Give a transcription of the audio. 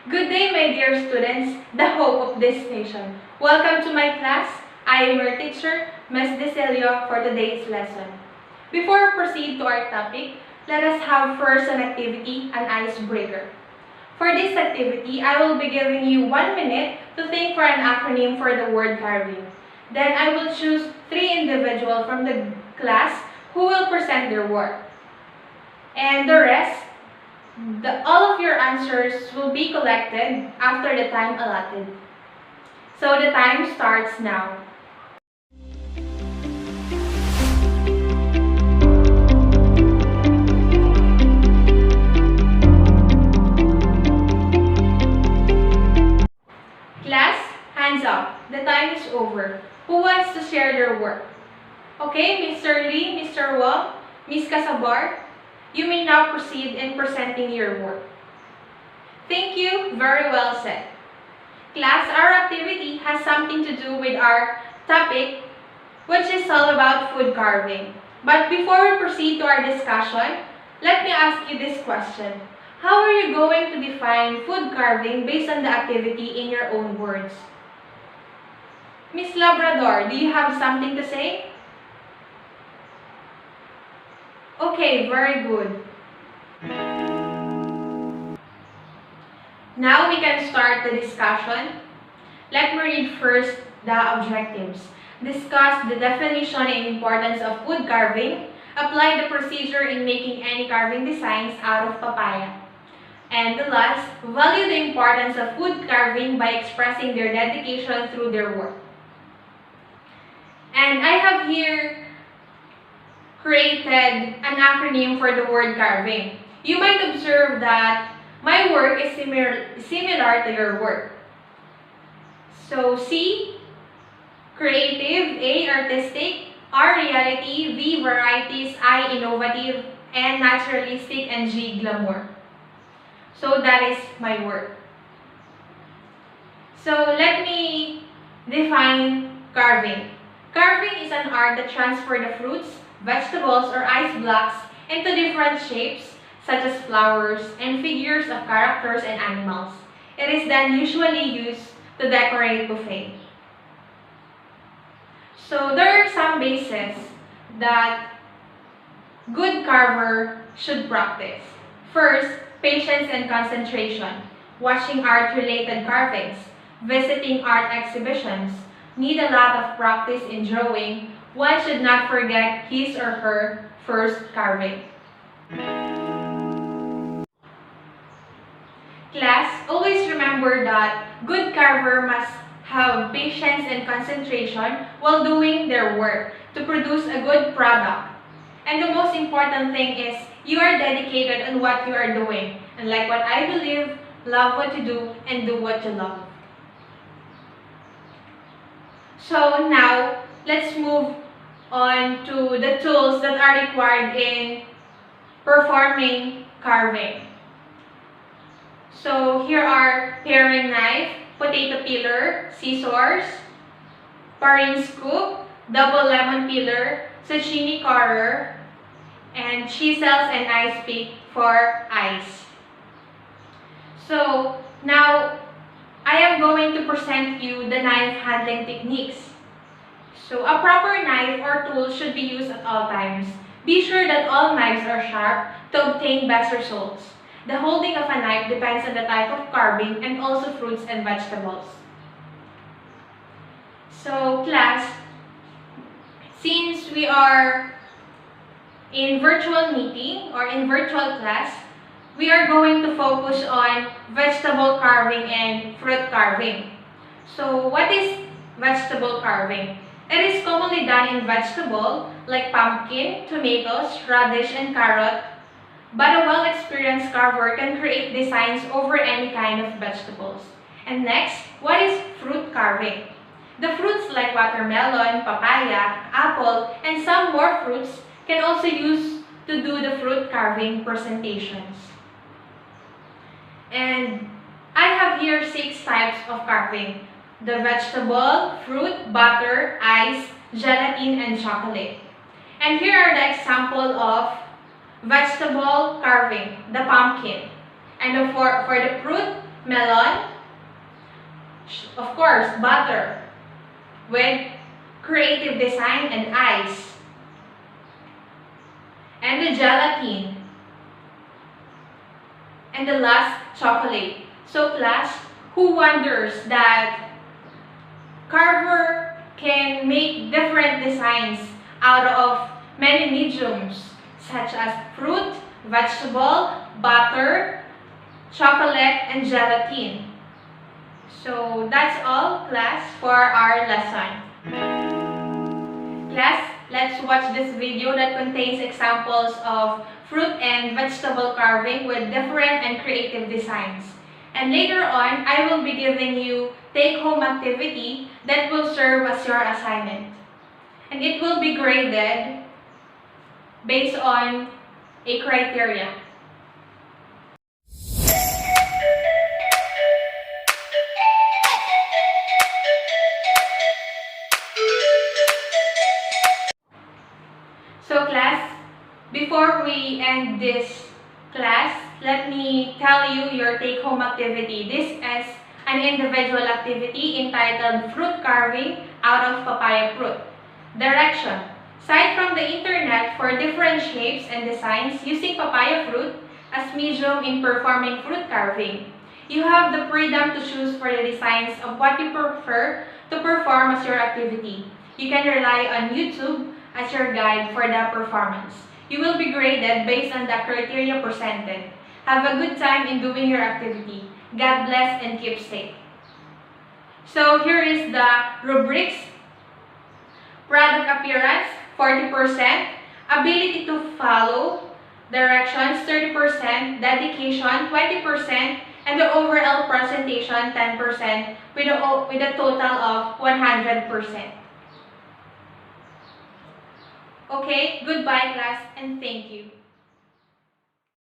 Good day, my dear students, the hope of this nation. Welcome to my class. I am your teacher, Ms. DECILLO, for today's lesson. Before we proceed to our topic, let us have first an activity, an icebreaker. For this activity, I will be giving you 1 minute to think for an acronym for the word carving. Then I will choose 3 individuals from the class who will present their work. And the rest, all of your answers will be collected after the time allotted. So the time starts now. Class, hands up. The time is over. Who wants to share their work? Okay, Mr. Lee, Mr. Wong, Ms. Casabar, you may now proceed in presenting your work. Thank you, very well said. Class, our activity has something to do with our topic, which is all about food carving. But before we proceed to our discussion, let me ask you this question. How are you going to define food carving based on the activity in your own words? Miss Labrador, do you have something to say? Okay, very good. Now we can start the discussion. Let me read first the objectives. Discuss the definition and importance of wood carving. Apply the procedure in making any carving designs out of papaya. And the last, value the importance of wood carving by expressing their dedication through their work. And I have here created an acronym for the word carving. You might observe that my work is similar to your work. So C, creative, A, artistic, R, reality, V, varieties, I, innovative, N, naturalistic, and G, glamour. So that is my work. So let me define carving. Carving is an art that transfers the fruits, vegetables, or ice blocks into different shapes, such as flowers and figures of characters and animals. It is then usually used to decorate buffet. So there are some basics that good carver should practice. First, patience and concentration. Watching art-related carvings, visiting art exhibitions, need a lot of practice in drawing. One should not forget his or her first carving. Class, always remember that good carver must have patience and concentration while doing their work to produce a good product. And the most important thing is you are dedicated on what you are doing. And like what I believe, love what you do and do what you love. So now, let's move on to the tools that are required in performing carving. So here are paring knife, potato peeler, scissors, paring scoop, double lemon peeler, zucchini corer, and chisels and ice pick for ice. So now I am going to present you the knife handling techniques. So a proper knife or tool should be used at all times. Be sure that all knives are sharp to obtain best results. The holding of a knife depends on the type of carving and also fruits and vegetables. So class, since we are in virtual meeting or in virtual class, we are going to focus on vegetable carving and fruit carving. So what is vegetable carving? It is commonly done in vegetable like pumpkin, tomatoes, radish, and carrot. But a well-experienced carver can create designs over any kind of vegetables. And next, what is fruit carving? The fruits like watermelon, papaya, apple, and some more fruits can also use to do the fruit carving presentations. And I have here 6 types of carving. The vegetable, fruit, butter, ice, gelatin, and chocolate. And here are the example of vegetable carving, the pumpkin. And for the fruit, melon, of course, butter, with creative design and ice, and the gelatin, and the last, chocolate. So class, who wonders that carver can make different designs out of many mediums such as fruit, vegetable, butter, chocolate, and gelatin. So that's all, class, for our lesson. Class, let's watch this video that contains examples of fruit and vegetable carving with different and creative designs. And later on, I will be giving you take-home activity that will serve as your assignment. And it will be graded based on a criteria. So class, before we end this class, let me tell you your take-home activity. This is an individual activity entitled Fruit Carving out of Papaya Fruit. Direction: cite from the internet for different shapes and designs using papaya fruit as medium in performing fruit carving. You have the freedom to choose for the designs of what you prefer to perform as your activity. You can rely on YouTube as your guide for the performance. You will be graded based on the criteria presented. Have a good time in doing your activity. God bless and keep safe. So here is the rubrics. Product appearance, 40%. Ability to follow directions, 30%. Dedication, 20%. And the overall presentation, 10%. With a total of 100%. Okay, goodbye class and thank you.